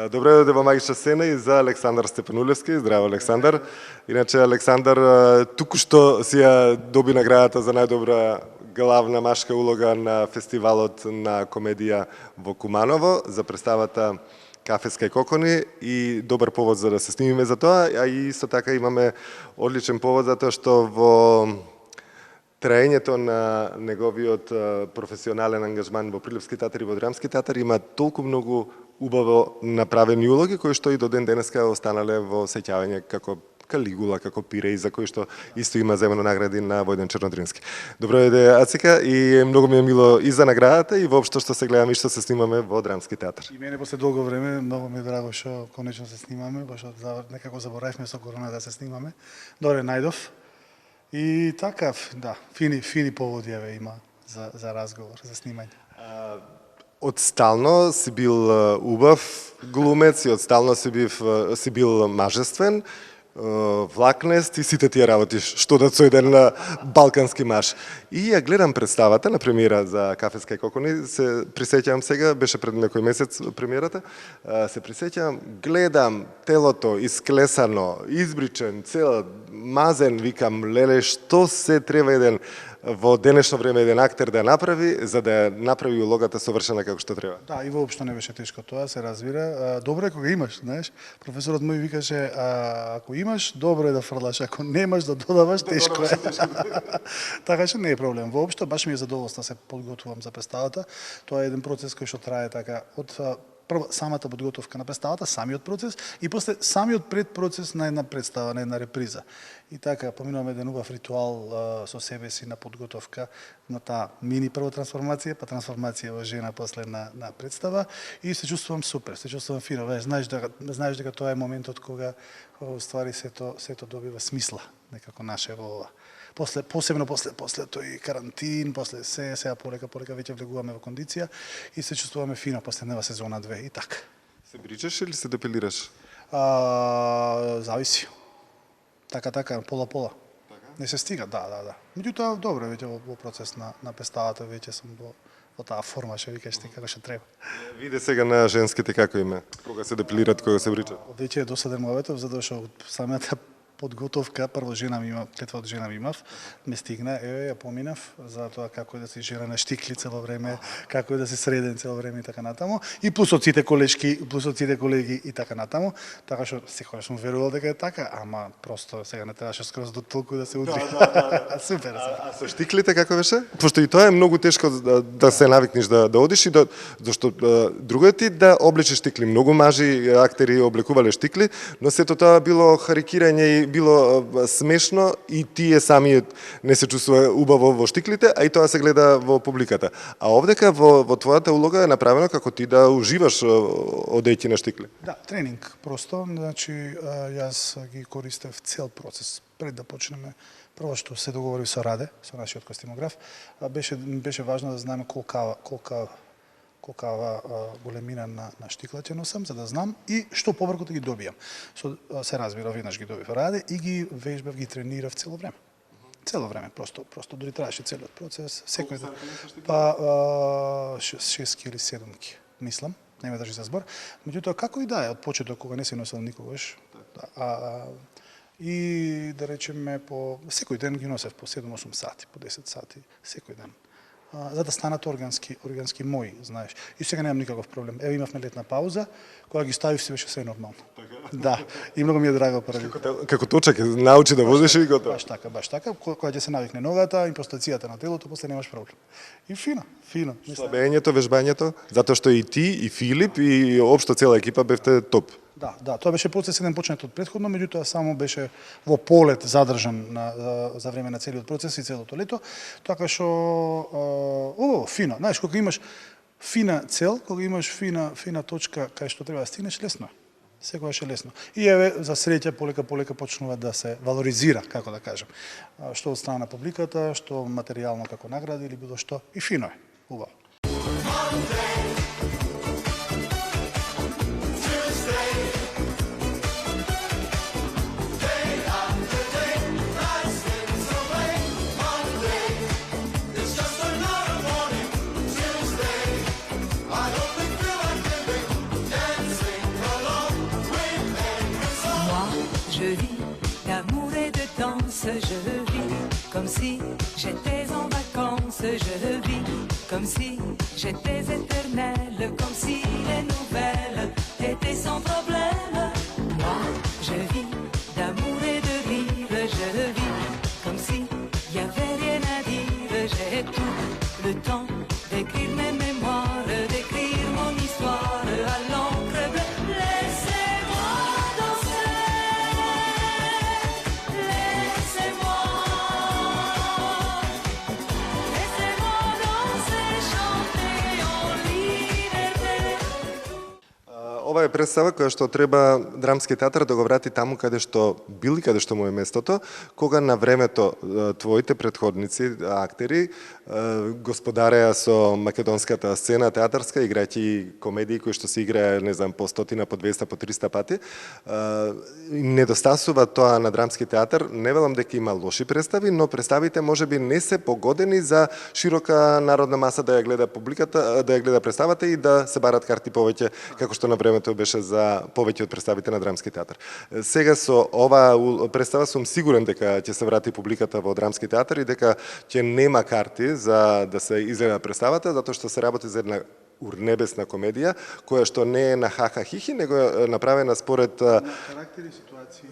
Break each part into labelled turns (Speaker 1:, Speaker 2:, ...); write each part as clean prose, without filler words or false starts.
Speaker 1: Добре дојде во магична сцена и за Александар Степанулевски. Здраво, Александар. Иначе, Александар туку што си ја доби наградата за најдобра главна машка улога на фестивалот на комедија во Куманово за представата Кафеска и кокони и добар повод за да се снимиме за тоа, а и исто така имаме одличен повод затоа што во траењето на неговиот професионален ангажман во Прилепски театар и во Драмски театар има толку многу убаво направени улоги кои што и до ден денеска останале во сеќавање како Калигула, како Пирей, за кои што исто има земено награди на Војден Чернодрински. Добро дојде, Ацика, и многу ми е мило и за наградата и воопшто што се гледаме и што се снимаме во Драмски театар.
Speaker 2: И мене после долго време многу ми е драго што конечно се снимаме, пошто некако заборавме со корона да се снимаме. Добре најдов. И така, да, фини поводи има за разговор, за снимање.
Speaker 1: Од стално си бил убав глумец и од стално си бил мажествен, влакнест и сите тие работи што да со еден балкански маж. И ја гледам представата на премиера за Кафеска и кокони, се присеќавам сега, беше пред некој месец премиерата, се присеќавам, гледам телото исклесано, избричен, цел, мазен, викам, леле, што се треба еден во денешно време еден актер да направи, за да направи улогата совршена како што треба.
Speaker 2: Да, и воопшто не беше тешко тоа, се разбира. Добро е кога имаш, знаеш. Професорот мој викаше, ако имаш, добро е да фрлаш, ако немаш да додаваш, тешко е. Така што не е проблем. Воопшто баш ми е задоволство да се подготвувам за представата. Тоа е еден процес кој што трае така од прво самата подготовка на представата, самиот процес и после самиот предпроцес на една представа, на една реприза. И така поминуваме еден убав ритуал со себе си на подготовка на таа мини прво трансформација, па трансформација во жена после на представа и се чувствувам супер, се чувствувам фино, знаеш дека тоа е моментот кога ствари сето добива смисла некако наше во ова. Посебно после тој карантин, после сега полека веќе влегуваме во кондиција и се чувствуваме фино после нова сезона 2 и така.
Speaker 1: Се бричаш или се депилираш?
Speaker 2: Зависи. Така, пола. Не се стига, да. Меѓутоа, добро, веќе во процес на представата, веќе сум во таа форма, што викаш ти, како што треба.
Speaker 1: Виде сега на женските како име, кога се депилират, кога се бричат.
Speaker 2: Веќе е досаден моветов, затоа што самата подготовка, прво клетва од жена ми имав, ме стигна, ја поминав за тоа како е да си жена на штикли цело време, како е да си среден цело време и така натаму, и плюс од сите колеги и така натаму, така што секогаш сум верувал дека е така, ама просто сега не требаше скроз до толку да се удри. Супер.
Speaker 1: А со штиклите како беше? Пошто и тоа е многу тешко да се навикнеш да одиш и зашто друго е ти да облечеш штикли. Многу мажи актери облекувале штикли, но сето тоа било харикирање и било смешно и тие самиот не се чувствува убаво во штиклите, а и тоа се гледа во публиката. А овдека во твојата улога е направено како ти да уживаш одејќи на штикли.
Speaker 2: Да, тренинг просто, значи јас ги користев цел процес пред да почнеме. Прво што се договори со Раде, со нашиот костимограф, беше важно да знаеме колкава големина на штиклата носам, за да знам и што поврху да ги добијам. Се разбира, веднаш ги добив Раде и ги вежбав, ги тренирав цело време. Цело време, просто дори траеше целиот процес. Секој ден. 6 или 7 мислам, не ме држи за збор. Меѓутоа, како и да е, од почеток кога не се носел никогаш, и да речеме секој ден ги носев по 7-8 сати, по 10 сати, секој ден. За да станат органски мои, знаеш. И сега немам никаков проблем. Еве имавме летна пауза, кога ги ставив се беше се нормално. Да, и многу ми е драго први.
Speaker 1: Како точак, научи да возиш и готово.
Speaker 2: Баш така, кога ќе се навикне ногата, импостацијата на телото, после немаш проблем. И фино.
Speaker 1: Слабењето, вежбањето, затоа што и ти, и Филип, и општо цела екипа бевте топ.
Speaker 2: Да, тоа беше процес еден почнат од претходно, меѓутоа само беше во полет задржан за време на целиот процес и целото лето, така што фино. Знаеш, кога имаш фина цел, кога имаш фина точка кај што треба да стигнеш, лесно е. Секогаш е лесно. И еве, за среќа, полека почнува да се валоризира, како да кажем. Што од страна на публиката, што материјално како награди или било што, и фино е, убаво.
Speaker 3: I don't think feel like living, dancing. je vis comme si j'étais en vacances, je vis comme si j'étais éternelle, comme si les nouvelles étaient sans problème. Moi, je vis d'amour et de rire, je vis comme si y avait rien à dire. J'ai tout le temps d'écrire mes mémoires, d'écrire mon histoire à l'encre bleue. Laissez-moi danser, laissez-moi, laissez-moi danser, chanter en liberté.
Speaker 1: Ова е представа која што треба драмски театар да го врати таму каде што бил и каде што му е местото, кога на времето твоите претходници, актери, господареа со македонската сцена театарска, играјќи комедии кои што се играе, не знам, по 100, по 200, по 300 пати. Недостасува тоа на драмски театар. Не велам дека има лоши представи, но представите можеби не се погодени за широка народна маса да ја гледа публиката, да ја гледа представата и да се барат карти повеќе, како што на времето беше за повеќе од представите на драмски театар. Сега со оваа представа сум сигурен дека ќе се врати публиката во драмски театар и дека ќе нема карти за да се изгледа представата, затоа што се работи за една урнебесна комедија, која што не е на ха-ха-хихи, него е направена според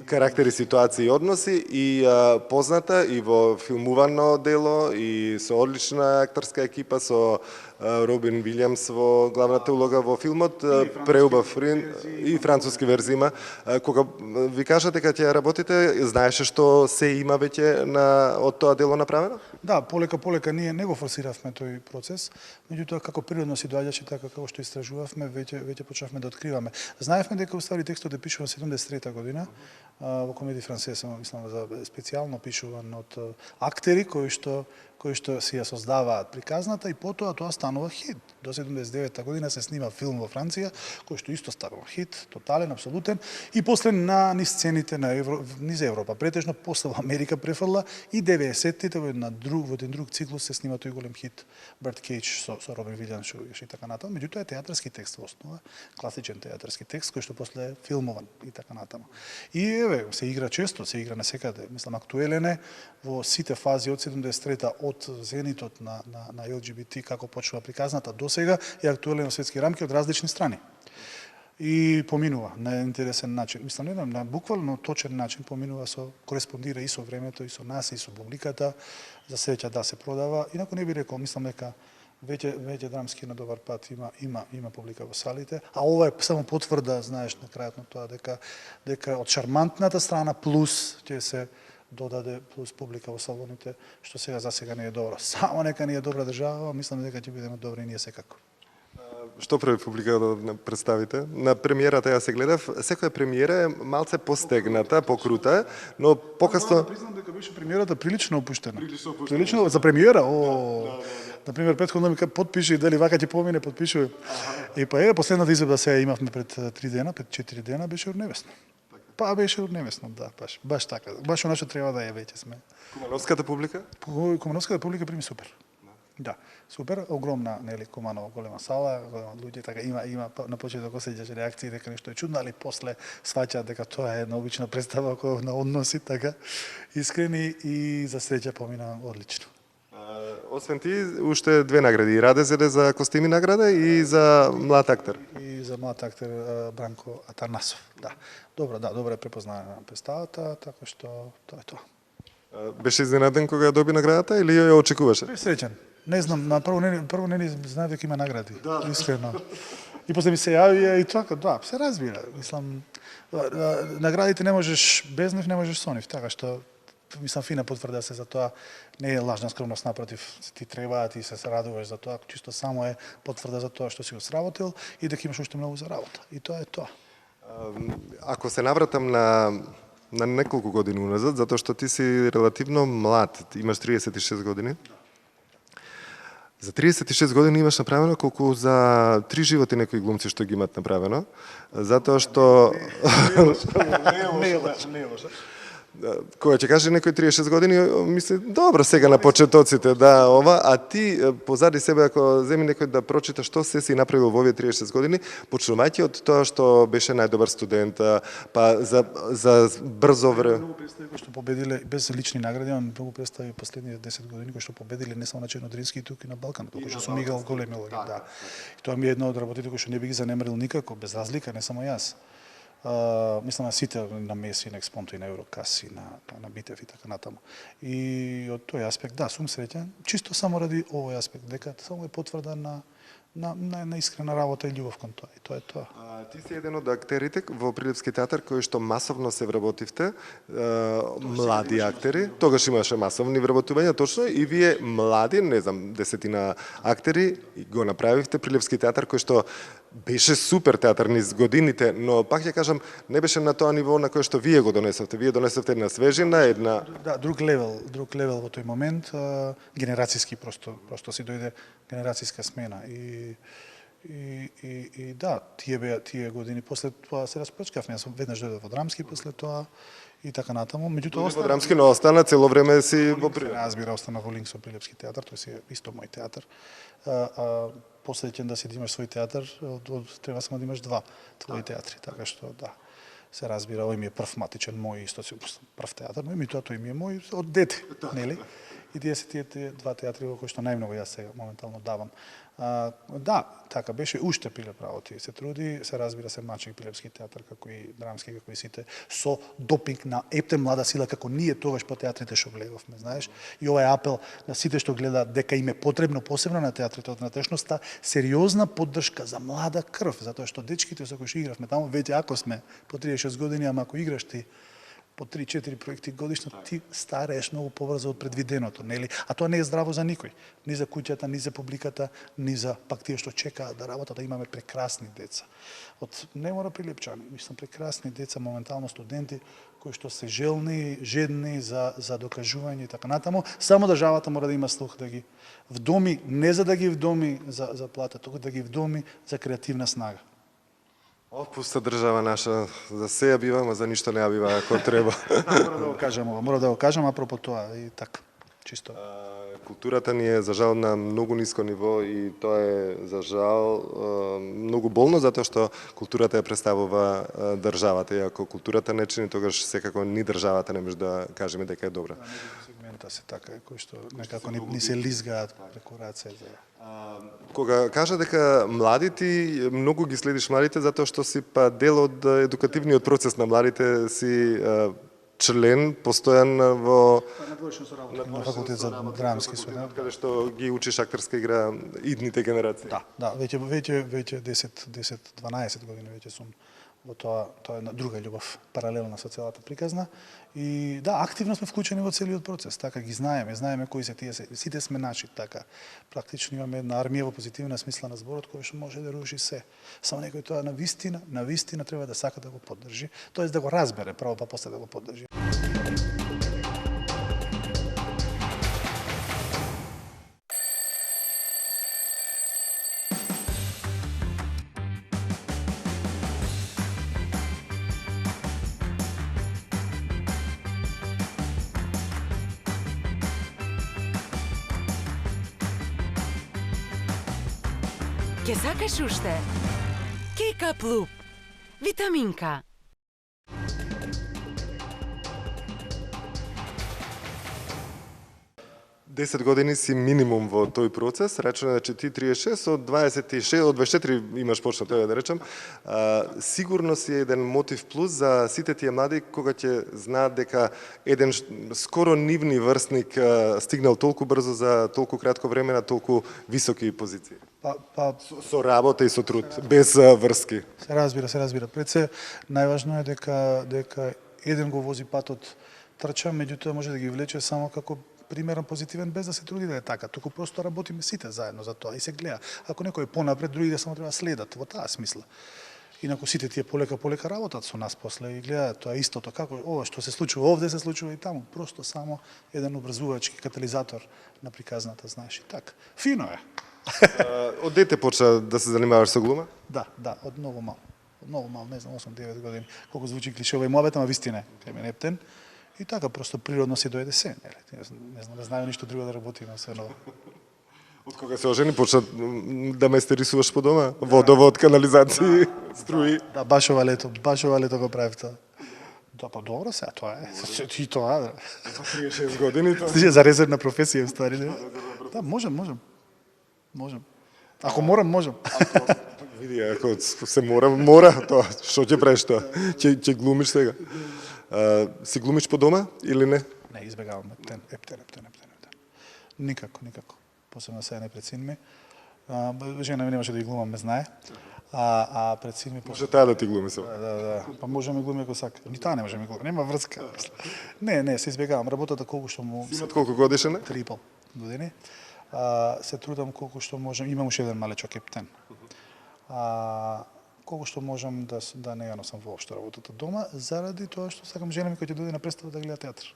Speaker 1: карактери, ситуации и односи и позната и во филмувано дело и со одлична актерска екипа, со Робин Вилјамс во главната улога во филмот, преубав и француски верзии има. Кога ви кажа дека ќе работите, знаеше што се има веќе од тоа дело направено?
Speaker 2: Да, полека ние не го форсиравме тој процес, меѓутоа како природно си доаѓаше, така како што истражувавме, веќе почнавме да откриваме. Знаевме дека устави текстот е пишуван 73 година во комедија францеса, мислам за специјално пишуван од актери кои што си ја создаваат приказната и потоа тоа станува хит. До 79 година се снима филм во Франција, кој што исто станува хит, тотален, апсолутен, и после на низ сцените на низ Европа, претежно после во Америка префрла и 90-тите во еден друг циклус се снима тој голем хит Bird Cage со Робин Вилјамс и така натаму. Меѓутоа е театарски текст во основа, класичен театарски текст кој што после е филмован и така натаму. И еве, се игра често, се игра насекаде, мислам актуелен е во сите фази од 73-та, од зенитот на ЛГБТ, како почнува приказната до сега, е актуелен во светски рамки од различни страни. И поминува на интересен начин. Мислам, не на буквално точен начин поминува, кореспондира и со времето, и со нас, и со публиката, за среќа да се продава. Инаку не би рекол, мислам дека веќе драмски на добар пат има публика во салите, а ова е само потврда, знаеш, на крајот на тоа дека од шармантната страна плюс ќе се додаде плюс публика во салоните, што за сега не е добро. Само нека ни е добра држава, мислам дека ќе бидеме добри и ние секако.
Speaker 1: Што прави публика да представите? На премиерата ја се гледав, секоја премиера е малце постегната, покрута, но покасно...
Speaker 2: Признам дека беше премиерата прилично опуштена. Прилично за премиера, например, претходно ми подпиши, дали вака ќе помине, подпишува. И па последната изјава сега имавме пред 3 дена, пред 4 дена, беше урневесно. Па беше урневесно, да, баш така. Баш она што треба да е веќе сме.
Speaker 1: Кумановската публика?
Speaker 2: Кумановската публика прими супер. Да, супер, огромна, нели, Куманово, голема сала, луѓе така има на почеток осеќаше реакции дека нешто е чудно, али после сваќаат дека тоа е една обична представа на односи, така искрени и за среќа помина одлично.
Speaker 1: Освен ти, уште 2 награди. Раде Зеде за костими награда и за млад актер.
Speaker 2: И за млад актер Бранко Атанасов, да. Добро е препознавана на представата, така што тоа е тоа.
Speaker 1: Беше изненаден кога ја доби наградата или ја очекуваше?
Speaker 2: Беше среќен. Не знам, прво не знаев дека има награди, искрено. И после ми се јави и така, да, се разбира. Мислам, наградите не можеш без нив, не можеш со нив, така што мислам фина потврда се за тоа, не е лажна скромност, напротив, ти треба, ти се радуваш за тоа, чисто само е потврда за тоа што си го сработил и дека имаш уште многу за работа. И тоа е тоа.
Speaker 1: Ако се навратам на неколку години уназад, затоа што ти си релативно млад, имаш 36 години. За 36 години имаш направено колку за 3 животи некои глумци што ги имат направено, затоа што...
Speaker 2: Не е лошо.
Speaker 1: Кога ќе каже некој 36 години, мисли, добро, сега на почетоците, да, ова, а ти позади себе, ако земи некој да прочита што се си направил во овие 36 години, почнувајќи од тоа што беше најдобар студент, па за брзо време.
Speaker 2: Многу представи кои што победиле без лични награди, имам многу представи последните 10 години кои што победиле не само на Чернодрински, туку и на Балкан, кои што сум играл големи улоги, да. И тоа ми е една од работите кои што не би ги занемарил никако, без разлика, не само јас. Мислам на сите, на Меси, на Експонто и на Еврокаси, на Битев и така натаму. И од тој аспект, да, сум среќен, чисто само ради овој аспект, дека само е потврда на искрена работа и љубов кон тоа. И тоа е тоа.
Speaker 1: Ти си еден од актерите во Прилепски театар кој што масовно се вработивте, млади актери, тогаш имаше масовни вработувања, точно, и вие млади, не знам, 10 актери, го направивте Прилепски театар кој што беше супер театар низ годините, но пак ќе кажам, не беше на тоа ниво на кој што вие го донесовте. Вие донесовте една свежина, една...
Speaker 2: Да, друг левел во тој момент, генерацијски просто си дојде генерацијска смена и да, тие години после тоа се распрчкавме, јас веднаш дојдов во Драмски после тоа и така натаму, меѓутоа
Speaker 1: Во Драмски, но остана цело време си во Прилеп.
Speaker 2: Разбира, остана во Линкс во Прилепски театар, тој си е исто мој театар. Посеќен да си да имаш свој театар, треба само да имаш два твои театри, така што да. Се разбира, овој ми е прв матичен мој исто прв театар, но и тоа тој ми е мој од дете, нели? И тие се тие два театри во кои што најмногу јас сега моментално давам. Да, така беше, уште Прилеп работи, се труди, се разбира, се мачи Прилепски театар, како и Драмски, како и сите, со допинг на ептен млада сила, како ние тогаш по театрите што гледавме, знаеш. И ова е апел на сите што гледаат дека им е потребно, посебно на театрите од внатрешноста, сериозна поддршка за млада крв, затоа што дечките со кои што игравме таму, веќе ако сме по 36 години, ама ако играш ти по 3-4 проекти годишно, ти старееш многу побрзо од предвиденото, нели? А тоа не е здраво за никој. Ни за куќата, ни за публиката, ни за пак тие што чекаат да работат, да имаме прекрасни деца. Не мора прилепчани, мислам прекрасни деца, моментално студенти кои што се жедни за докажување и така натаму. Само државата мора да има слух да ги вдоми, не за да ги вдоми за плата, туку да ги вдоми за креативна снага.
Speaker 1: Пуста држава наша, за се ја бива, ма за ништо не ја бива ако треба.
Speaker 2: Мора да го кажам апропо тоа и така, чисто.
Speaker 1: Културата ни е за жал на многу ниско ниво и тоа е за жал многу болно затоа што културата ја представува државата и ако културата не чини, тогаш секако ни државата не може да кажеме дека е добра.
Speaker 2: Сегмента се така, кои што некако ни се лизгаат преку раце за...
Speaker 1: Кога кажа дека младите, многу ги следиш младите затоа што си па дел од едукативниот процес на младите, си член постојан во
Speaker 2: на факултет за драмски свет,
Speaker 1: каде што ги учиш актерска игра идните генерации.
Speaker 2: Да, веќе 10-12 години веќе сум во тоа е една друга љубов, паралелна со целата приказна. И да, активно сме вклучени во целиот процес, така ги знаеме кои се тие, сите сме наши, така. Практично имаме една армија во позитивна смисла на зборот кој што може да руши се. Само некој тоа на вистина треба да сака да го поддржи, тоест да го разбере право па после да го поддржи.
Speaker 4: Ке сакаш уште? Кека Плуп. Витаминка.
Speaker 1: 10 години си минимум во тој процес, речено е, че ти 36, од 26, од 24 имаш почнато, да речем, сигурно си е еден мотив плюс за сите тие млади кога ќе знаат дека еден скоро нивни врсник стигнал толку брзо за толку кратко време на толку високи позиции. Со работа и со труд, без врски.
Speaker 2: Се разбира. Пред се, најважно е дека еден го вози патот трча, меѓутоа може да ги влече само како примерен позитивен без да се труди да е така, туку просто работиме сите заедно за тоа и се гледа. Ако некој е понапред, другите само треба следат во таа смисла. Инаку сите тие полека работат со нас после и гледаат тоа истото, како ова што се случува овде се случува и таму, просто само еден образувачки катализатор на приказната, знаеш, и така. Фино е.
Speaker 1: Од дете почна да се занимаваш со глума?
Speaker 2: Да, од многу мал, не знам, 8-9 години. Колку звучи клишево и муабет, ама вистина е, Клемен Ептен. И така просто природно си дојде се, нели? Не знам, не знаеме ништо друго да работиме освен ова.
Speaker 1: Од кога се ожени почна да местерисуваш по дома? Водовод, канализации, струи.
Speaker 2: Да, баш ова лето го правив тоа. Да, па добро се, тоа е. И тоа, да.
Speaker 1: 36 години тоа.
Speaker 2: Стиже за резервна професија, в ствари, не? Да, можем. Ако морам, можем.
Speaker 1: Види, ако се мора тоа. Што ќе правиш тоа? Ќе глумиш сега. Си глумиш по дома или не?
Speaker 2: Не, избегавам ептен. Никако. Посебно сега не пред син ми. Жена ми немаше да ги глумам, ме знае. А пред син ми...
Speaker 1: Може таа да ти глуми се.
Speaker 2: Да. Па може ми глуми ако сака. Ни таа не може ми глуми, нема врска. Не, се избегавам. Работата колку што му...
Speaker 1: Синот колку годишен е?
Speaker 2: 3,5 години. Се трудам колку што можам. Имам уште еден малечок ептен. Колку што можам да не ја носам воопшто работата дома, заради тоа што сакам жена ми која ќе дојде на представа да гледа театар.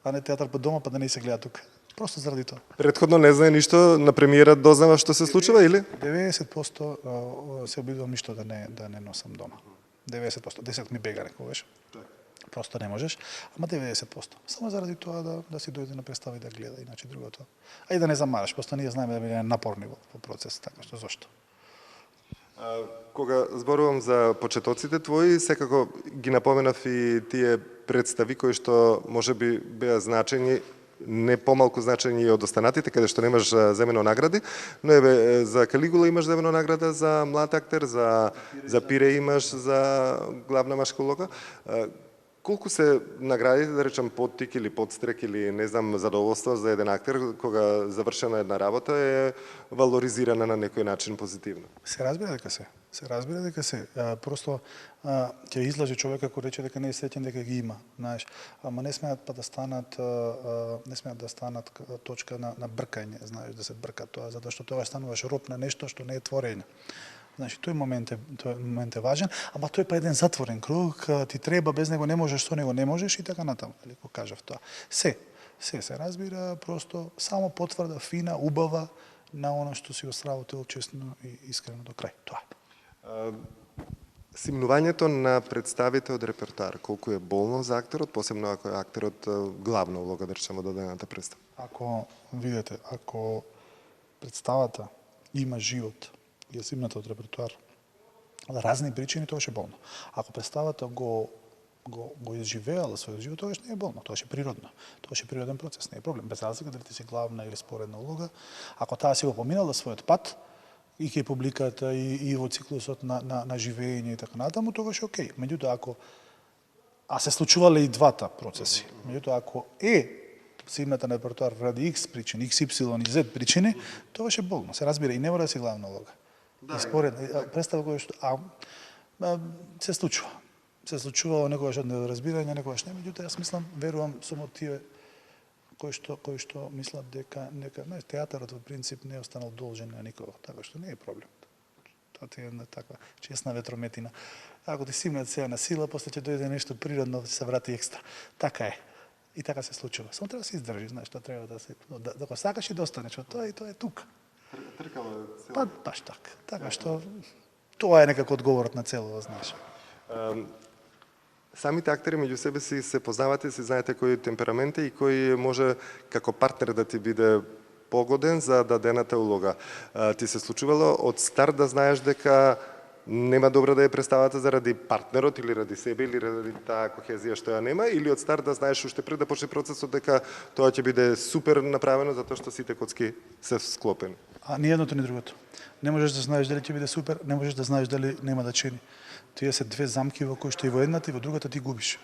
Speaker 2: А не театар по дома, па да не се гледа тука. Просто заради тоа.
Speaker 1: Предходно не знае ништо, на премиера дознава што се случува или?
Speaker 2: 90% се обидувам ништо да не носам дома. 90%, 10 ми бега некогаш. Просто не можеш, ама 90%. Само заради тоа да си дојде на представа и да гледа, иначе другото. А и да не замараш, просто ние знаеме да биде напорни во процес, така што зошто.
Speaker 1: Кога зборувам за почетоците твои, секако ги напоменав и тие представи кои што можеби беа значени, не помалку значени и од останатите, каде што немаш земено награди, но еве за Калигула имаш земено награда за млад актер, за Пире имаш за главна машка улога. Колку се наградите, да речам, поттик или подстрек или не знам, задоволство за еден актер кога завршена една работа е валоризирана на некој начин позитивно?
Speaker 2: Се разбира дека се. Просто ќе излаже човек ако рече дека не е среќен дека ги има, знаеш. Ама не смеат па да станат точка на бркање, знаеш, да се брка тоа, затоа што тоа стануваш роб на нешто што не е творење. Значи, тој момент е важен, ама тој е па еден затворен круг, ти треба, без него не можеш, со него не можеш и така натаму, дали го кажав тоа. Се разбира, просто само потврда фина, убава на оно што си го сработил честно и искрено до крај. Тоа е.
Speaker 1: Симнувањето на представите од репертоар, колку е болно за актерот, посебно ако е актерот главна улога, да речеме, од дадената представа?
Speaker 2: Ако представата има живот, ја симната од репертоар, за разни причини, тоа е болно. Ако представата го изживеала својот живот, тоа не е болно, тоа е природно. Тоа е природен процес, не е проблем. Без разлика дали ти си главна или споредна улога, ако таа си го поминала својот пат, и кај публиката, и во циклусот на живење и така натаму, тогаш е окей. Меѓутоа, се случувале и двата процеси. Меѓутоа, ако симната на репертоар ради X причини, XY и Z причини, тогаш е болно. Се разбира, и не мора да си главна улога. И според представа која што се случува. Се случува некогаш од недоразбирање, некогаш не, меѓутоа јас мислам, верувам со мотиве кои што мислат дека театарот во принцип не е останал должен на никого, така што не е проблем. Тоа ти е една таква честна ветрометина. Ако ти симнат сега на сила, после ќе дојде нешто природно, ќе се врати екстра. Така е. И така се случува. Само треба да се издржи, знаеш, тоа треба да го сакаш и да останеш од тоа и тоа е тука. Па баш така. Така што тоа е некако одговорот на цело, знаеш.
Speaker 1: Самите актери меѓу себе си се познавате, си знаете кој темперамент е и кој може како партнер да ти биде погоден за дадената улога. Ти се случувало од старт да знаеш дека нема добра да е представата заради партнерот или ради себе или ради таа кохезија што ја нема, или од старт да знаеш уште пред да почне процесот дека тоа ќе биде супер направено затоа што сите коцки се склопени?
Speaker 2: Ни едното ни другото. Не можеш да знаеш дали ќе биде супер, не можеш да знаеш дали нема да чини. Тие се две замки во кои што и во едната и во другата ти губиш.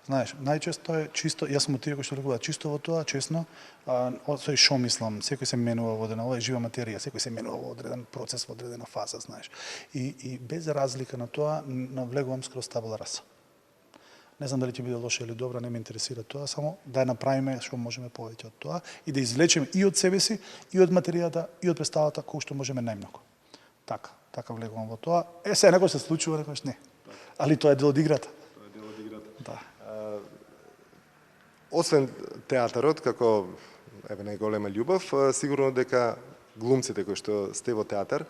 Speaker 2: Знаеш, најчесто е чисто, јас сум од тие кои што рекуваат чисто во тоа, честно, сој шо мислам, секој се менува во одредена, ова е жива материја, секој се менува во одреден процес, во одредена фаза, знаеш. И без разлика на тоа, навлегувам скроз табула раса. Не знам дали ќе биде лоша или добра, не ме интересира тоа, само да ја направиме што можеме повеќе од тоа и да извлечеме и од себе си, и од материјата, и од представата кој што можеме најмногу. Така влегувам во тоа. Се некој се случува, некојаш не. Али тоа е дел од играта. Да.
Speaker 1: Освен театарот, како најголема љубов, сигурно дека глумците кои што сте во театар,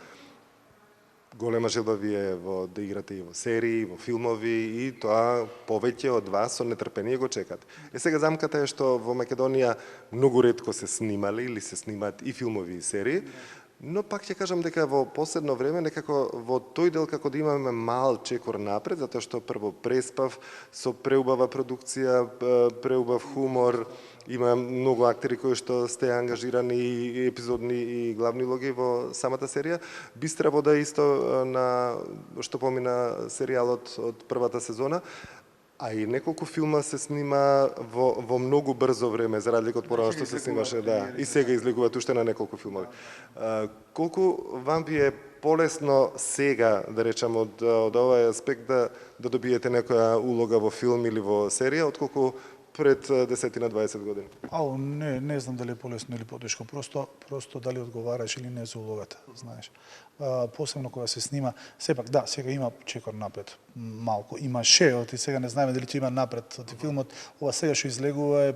Speaker 1: голема желба ви е да играте и во серии, во филмови, и тоа повеќе од вас со нетрпение го чекат. Сега замката е што во Македонија многу ретко се снимали или се снимаат и филмови и серии, но пак ќе кажам дека во последно време некако во тој дел како да имаме мал чекор напред, затоа што прво преспав со преубава продукција, преубав хумор, има многу актери кои што сте ангажирани и епизодни и главни улоги во самата серија. Бистра вода исто на што помина серијалот од првата сезона, а и неколку филма се снима во многу брзо време, за разлика од порано што се снимаше, да, и сега излегуваат уште на неколку филмови. Колку вам ви е полесно сега, да речам, од овој аспект да добиете некоја улога во филм или во серија, отколку пред 10 на 20 години?
Speaker 2: Не знам дали е полесно или потешко, просто дали одговараш или не за улогата, знаеш. Посебно кога се снима, сепак да, сега има чекор напред, малку, имаше, оти сега не знаеме дали ќе има напред, оти филмот, ова сега што излегува е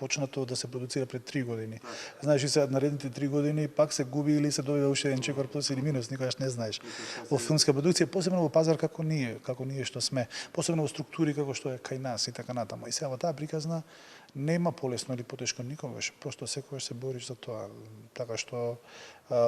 Speaker 2: почнато да се продуцира пред 3 години. Знаеш, и сега наредните 3 години пак се губи или се добива уште еден чекор плюс или минус, никогаш не знаеш. Во филмска продукција, посебно во пазар како ние што сме, посебно во структури како што е кај нас и така натаму. И сега во таа приказна нема полесно или потешко никогаш, просто секогаш се бориш за тоа. Така што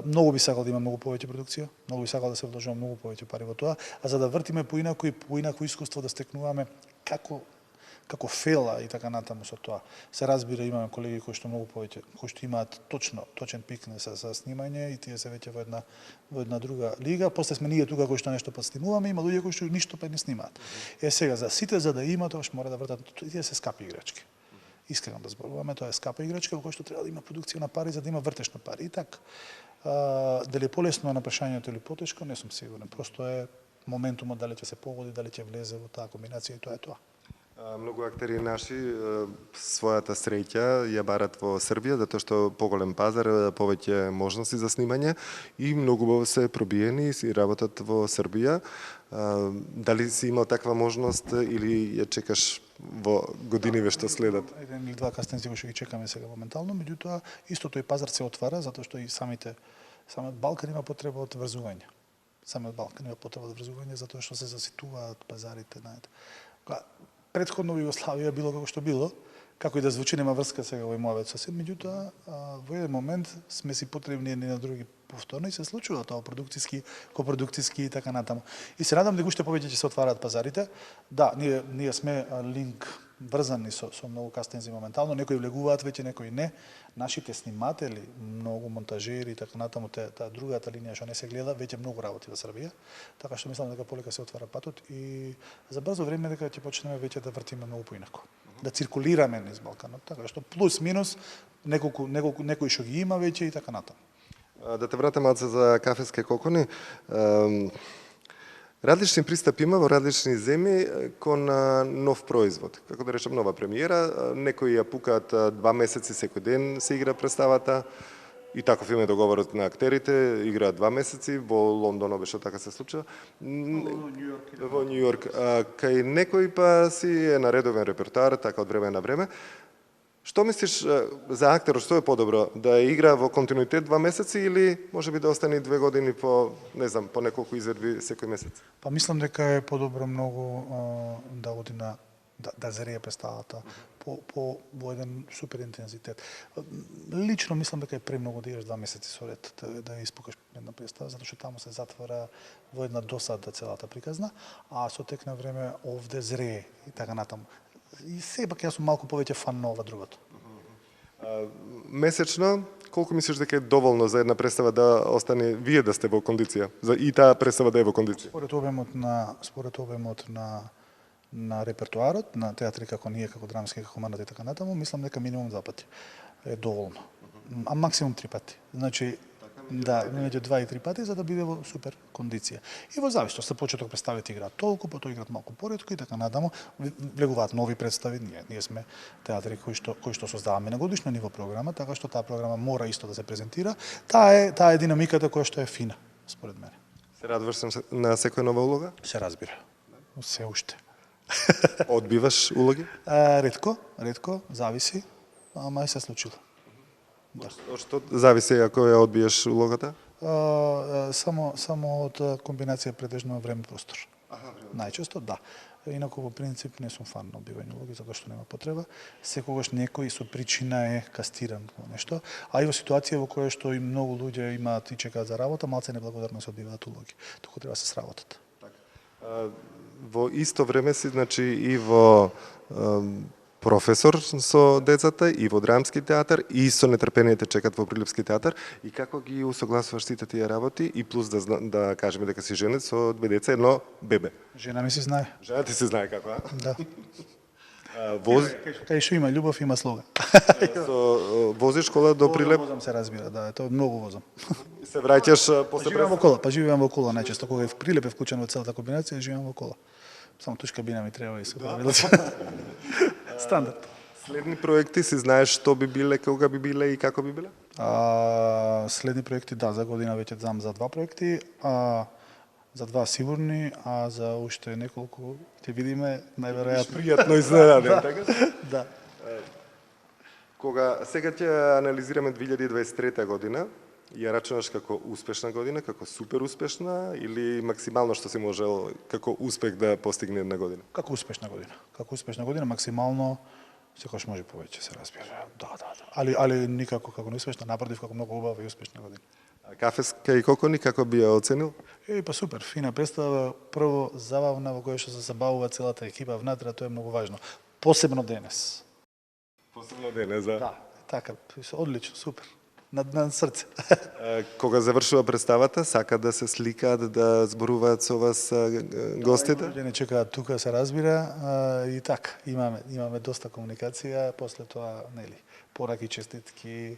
Speaker 2: многу би сакал да има многу повеќе продукција, многу би сакал да се вложува многу повеќе пари во тоа, а за да вртиме поинако искуство да стекнуваме како фела и така натаму со тоа. Се разбира, имаме колеги кои што многу повеќе, кои што имаат точен пик за снимање и тие се веќе во една друга лига. После сме ние тука кои што нешто подснимуваме, има луѓе кои што ништо па не снимаат. Сега за сите за да има тоа што мора да вртат, тие се скапи играчки. Искрено да зборуваме, тоа е скапа играчка во која што треба да има продукција на пари за да има вртеж на пари. И така, дали е полесно на прашањето или потешко, не сум сигурен. Просто е моментумот дали ќе се погоди, дали ќе влезе во таа комбинација и тоа е тоа.
Speaker 1: Многу актери наши својата среќа ја барат во Србија, затоа што поголем пазар, повеќе можности за снимање и многу се пробиени и работат во Србија. Дали си имал таква можност или ја чекаш во годиниве што следат?
Speaker 2: Еден или два кастинзи кои што ги чекаме сега моментално, меѓутоа исто тој пазар се отвара затоа што и самиот Балкан има потреба од врзување. Самиот Балкан има потреба од врзување затоа што се заситуваат пазарите, знаете. Предходно во Југославија било како што било, како и да звучи, нема врска сега во мојот сосед, меѓутоа во еден момент сме си потребни едни на други повторно и се случува тоа копродукциски и така натаму. И се надам дека уште повеќе ќе се отвараат пазарите. Да, ние сме линк врзани со многу кастинзи моментално, некои влегуваат веќе, некои не. Нашите сниматели, многу монтажери и така натаму, таа другата линија што не се гледа, веќе многу работи во Србија, така што мислам дека полека се отвара патот и за брзо време дека ќе почнеме веќе да вртиме многу поинако. Да циркулираме низ Балканот, така што плюс минус некои што ги има веќе и така натаму.
Speaker 1: Да те вратам малце за кафески кокони. Различни пристапи има во различни земји кон нов производ. Како да речем, нова премиера. Некои ја пукаат 2 месеци секој ден се игра представата. И таков им е договорот на актерите, играат 2 месеци, во Лондон обично така се случува. Во Њу Јорк. Кај некои па си е на редовен репертоар, така од време на време. Што мислиш за актерот, што е подобро? Да игра во континуитет 2 месеци или можеби да остане 2 години по неколку изvedби секој месец?
Speaker 2: Па мислам дека е подобро многу да оди да зрее представата во еден супер интензитет. Лично мислам дека е премногу да играш 2 месеци со ред, да испукаш една представа, затоа што таму се затвора во една досада целата приказна, а со тек на време овде зрее и така натаму. И сепак јас сум малку повеќе фан на ова другото.
Speaker 1: Месечно, колку мислиш дека е доволно за една представа да остане вие да сте во кондиција? И таа представа да е во кондиција?
Speaker 2: Според обемот на репертоарот, на театри како ние, како драмски, како манат и така натаму, мислам дека минимум 2 пати е доволно. А максимум 3 пати. Значи, да, меѓу 2 и 3 пати за да биде во супер кондиција. И во зависност, на почеток представите играат толку, потоа играат малку поретко и така натаму, влегуваат нови представи. Ние сме театри кои што создаваме на годишно ниво програма, така што таа програма мора исто да се презентира. Таа е динамиката која што е фина, според мене.
Speaker 1: Се радуваш на секоја нова улога?
Speaker 2: Се разбира. Се уште.
Speaker 1: Одбиваш улоги?
Speaker 2: Ретко, зависи, ама и се случило. Да.
Speaker 1: Од што зависи ако ја одбиеш улогата?
Speaker 2: Само од комбинација претежно време-простор. Најчесто, да. Инаку, во принцип, не сум фан на одбивање улоги, затоа што нема потреба. Секогаш некој со причина е кастиран во нешто, а и во ситуација во која што и многу луѓе имаат и чекаат за работа, малце неблагодарно се одбиваат улоги. Туку треба да се сработат.
Speaker 1: Во исто време си, значи, и во професор со децата, и во драмски театар, и со нетрпение те чекат во Прилепски театар. И како ги усогласуваш сите тие работи, и плюс да кажеме дека си женет со две деца, едно бебе.
Speaker 2: Жена ми се знае.
Speaker 1: Жена ти се знае како, а?
Speaker 2: Да. Кај што има љубов, има слога.
Speaker 1: Возиш кола до Прилеп?
Speaker 2: Возам се разбира, да, тоа многу возам.
Speaker 1: Се враќаш после
Speaker 2: Живеам во кола, живеам во кола најчесто, кога Прилеп е вклучен во целата комбинација, живеам во кола. Само туш кабина ми треба и се правило. Стандард.
Speaker 1: Следни проекти си знаеш што би биле, кога би биле и како би биле?
Speaker 2: Следни проекти, да, за година веќе знам за 2 проекти, за 2 сигурни, а за уште неколку ќе видиме, најверојатно.
Speaker 1: Пријатно изненаден, така?
Speaker 2: Да.
Speaker 1: Кога сега ќе анализираме 2023 година, ја рачунаш како успешна година, како супер успешна или максимално што си можел како успех да постигне една година?
Speaker 2: Како успешна година. Како успешна година, максимално секогаш може повеќе се разбира. Да. Али никако како неуспешна, напротив, како многу убава и успешна година.
Speaker 1: А Кафеска и Кокони како би ја оценил?
Speaker 2: Па супер, фина представа, прво забавна во која што се забавува целата екипа внатре, тоа е многу важно. Посебно денес.
Speaker 1: Посебно денес, да.
Speaker 2: Да, така, одлично, супер. На срце.
Speaker 1: Кога завршува представата, сака да се сликаат, да зборуваат со вас гостите?
Speaker 2: Луѓе не чекаат тука, се разбира, и така, имаме доста комуникација, после тоа, нели, пораки, честитки,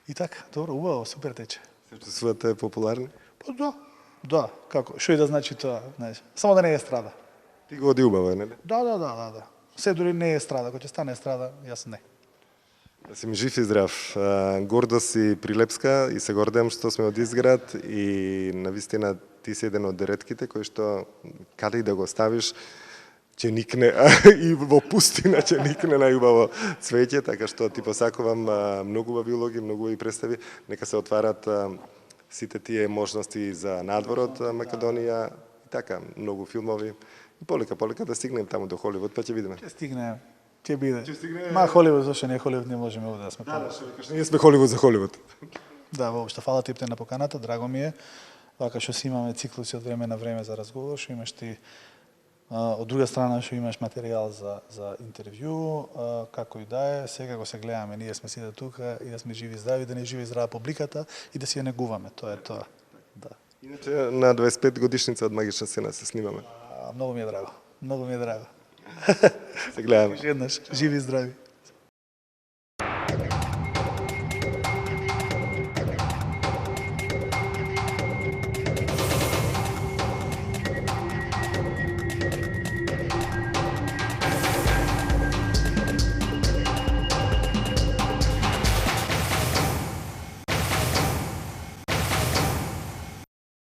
Speaker 2: и така, добро, убаво, супер тече.
Speaker 1: Се чувствувате популарни?
Speaker 2: Па да, како, што и да значи тоа, знаеш, само да не е страда.
Speaker 1: Ти го оди убаво, нели?
Speaker 2: Да. Се дури не е страда, кога ќе стане страда, јас не.
Speaker 1: Да си ми жив и здрав. Гордо си Прилепска и се гордеам што сме од Изград и навистина ти си еден од ретките кој што каде и да го ставиш ќе никне и во пустина ќе никне најубаво цвеќе, така што ти посакувам многу убави улоги, многу убави представи, нека се отварат сите тие можности за надвор од Македонија и така, многу филмови. И полека да стигнем таму до Холивуд, па ќе видиме.
Speaker 2: Ќе стигне, ќе биде. Ма Холивуд, зашто не Холивуд, не можеме овде да сме.
Speaker 1: Ние сме Холивуд за Холивуд.
Speaker 2: Да, воопшто, фала ти на поканата, драго ми е. Вака што си имаме циклуси од време на време за разговор, што имаш ти од друга страна што имаш материјал за интервју, како и да е, сега го се гледаме, ние сме сите тука и да сме живи и здрави, да не живи и здрава публиката и да си ја негуваме, тоа е тоа. Да.
Speaker 1: Иначе на 25 годишница од Магична сцена се снимаме.
Speaker 2: Многу ми е драго.
Speaker 1: Се гледаме.
Speaker 2: Еднаш, живи и здрави.